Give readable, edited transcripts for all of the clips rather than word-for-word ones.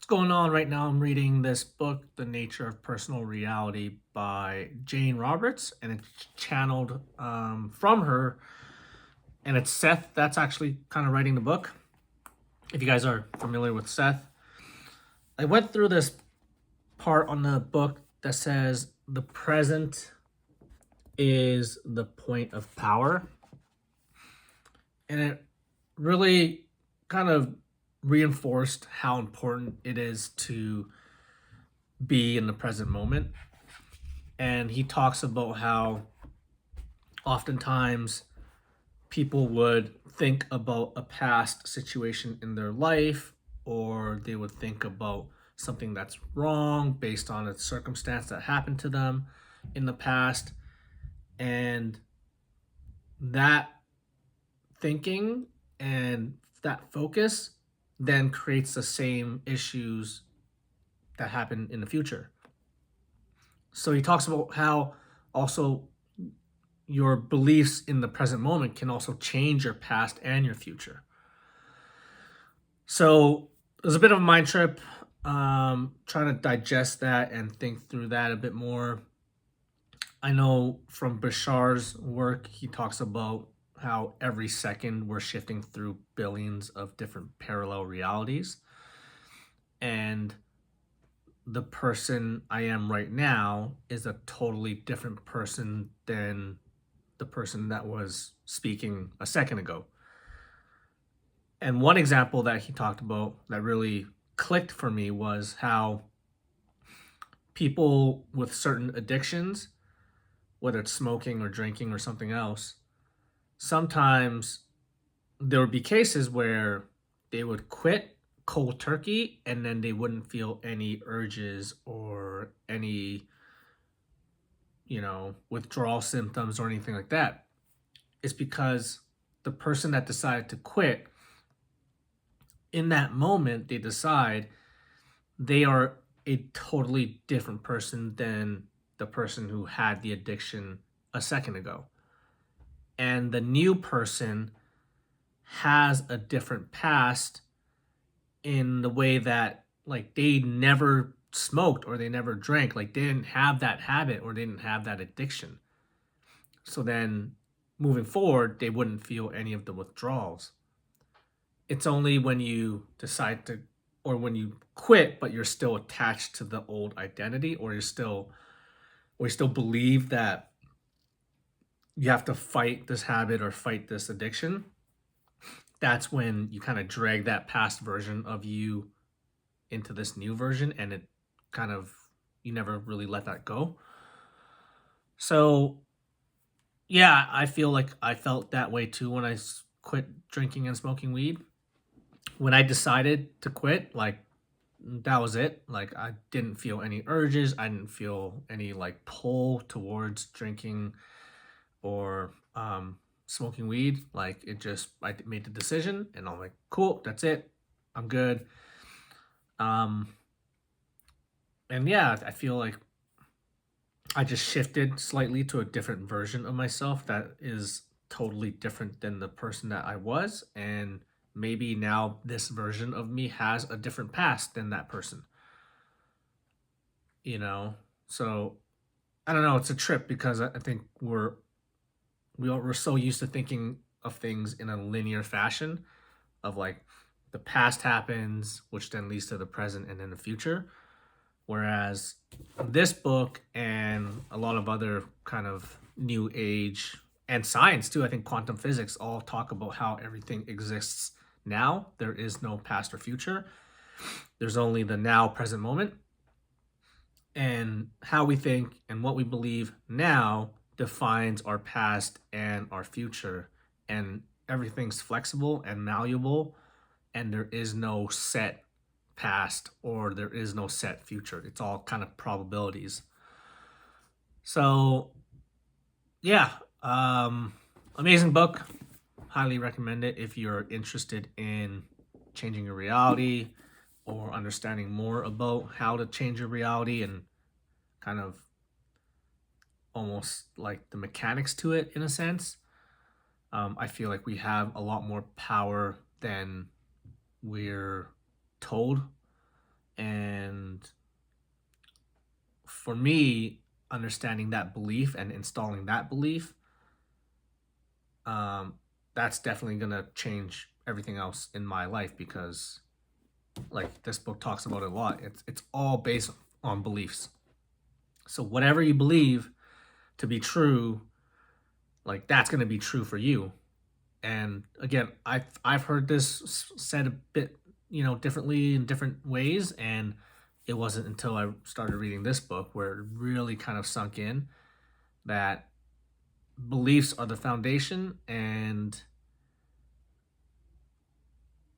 going on right now? I'm reading this book, The Nature of Personal Reality by Jane Roberts, and it's channeled from her. And it's Seth that's actually kind of writing the book. If you guys are familiar with Seth, I went through this part on the book that says the present is the point of power. And it really kind of reinforced how important it is to be in the present moment. And he talks about how oftentimes people would think about a past situation in their life, or they would think about something that's wrong based on a circumstance that happened to them in the past. And that thinking and that focus then creates the same issues that happen in the future. So he talks about how also your beliefs in the present moment can also change your past and your future. So it was a bit of a mind trip, trying to digest that and think through that a bit more. I know from Bashar's work, he talks about how every second we're shifting through billions of different parallel realities. And the person I am right now is a totally different person than the person that was speaking a second ago. And one example that he talked about that really clicked for me was how people with certain addictions, whether it's smoking or drinking or something else, sometimes there would be cases where they would quit cold turkey and then they wouldn't feel any urges or any, withdrawal symptoms or anything like that. It's because the person that decided to quit, in that moment, they decide they are a totally different person than the person who had the addiction a second ago. And the new person has a different past in the way that, like, they never smoked or they never drank, like they didn't have that habit or they didn't have that addiction. So then moving forward, they wouldn't feel any of the withdrawals. It's only when you decide to, or when you quit but you're still attached to the old identity, or you still believe that you have to fight this habit or fight this addiction. That's when you kind of drag that past version of you into this new version, and it kind of, you never really let that go. So yeah, I feel like I felt that way too when I quit drinking and smoking weed. When I decided to quit, like, that was it. Like, I didn't feel any urges. I didn't feel any like pull towards drinking or smoking weed. Like, it just, I made the decision and I'm like, cool, that's it. I'm good. Um, and yeah, I feel like I just shifted slightly to a different version of myself that is totally different than the person that I was. And maybe now this version of me has a different past than that person, you know? So I don't know. It's a trip because I think we're so used to thinking of things in a linear fashion of, like, the past happens, which then leads to the present and then the future. Whereas this book and a lot of other kind of new age and science too, I think quantum physics all talk about how everything exists now. There is no past or future. There's only the now present moment. And how we think and what we believe now defines our past and our future. And everything's flexible and malleable, and there is no set past or there is no set future. It's all kind of probabilities. So, yeah, amazing book. Highly recommend it if you're interested in changing your reality or understanding more about how to change your reality and kind of almost like the mechanics to it in a sense. I feel like we have a lot more power than we're told, And for me, understanding that belief and installing that belief, um, that's definitely gonna change everything else in my life, because like this book talks about it a lot. It's all based on beliefs. So whatever you believe to be true, like that's gonna be true for you. And again, I've heard this said a bit, differently in different ways, and it wasn't until I started reading this book where it really kind of sunk in that beliefs are the foundation, and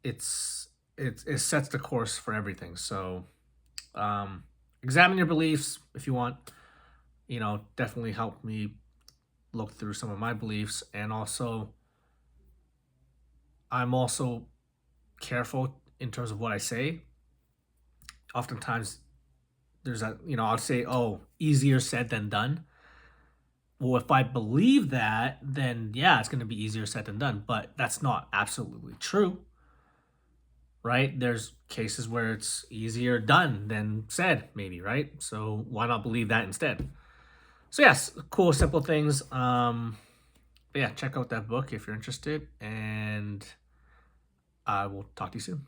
it sets the course for everything. So um, examine your beliefs if you want. Definitely help me look through some of my beliefs, and also I'm also careful in terms of what I say. Oftentimes there's I'll say, oh, easier said than done. Well, if I believe that, then yeah, it's going to be easier said than done, but that's not absolutely true, right? There's cases where it's easier done than said, maybe, right? So why not believe that instead? So yes, cool, simple things. But yeah, check out that book if you're interested, and I will talk to you soon.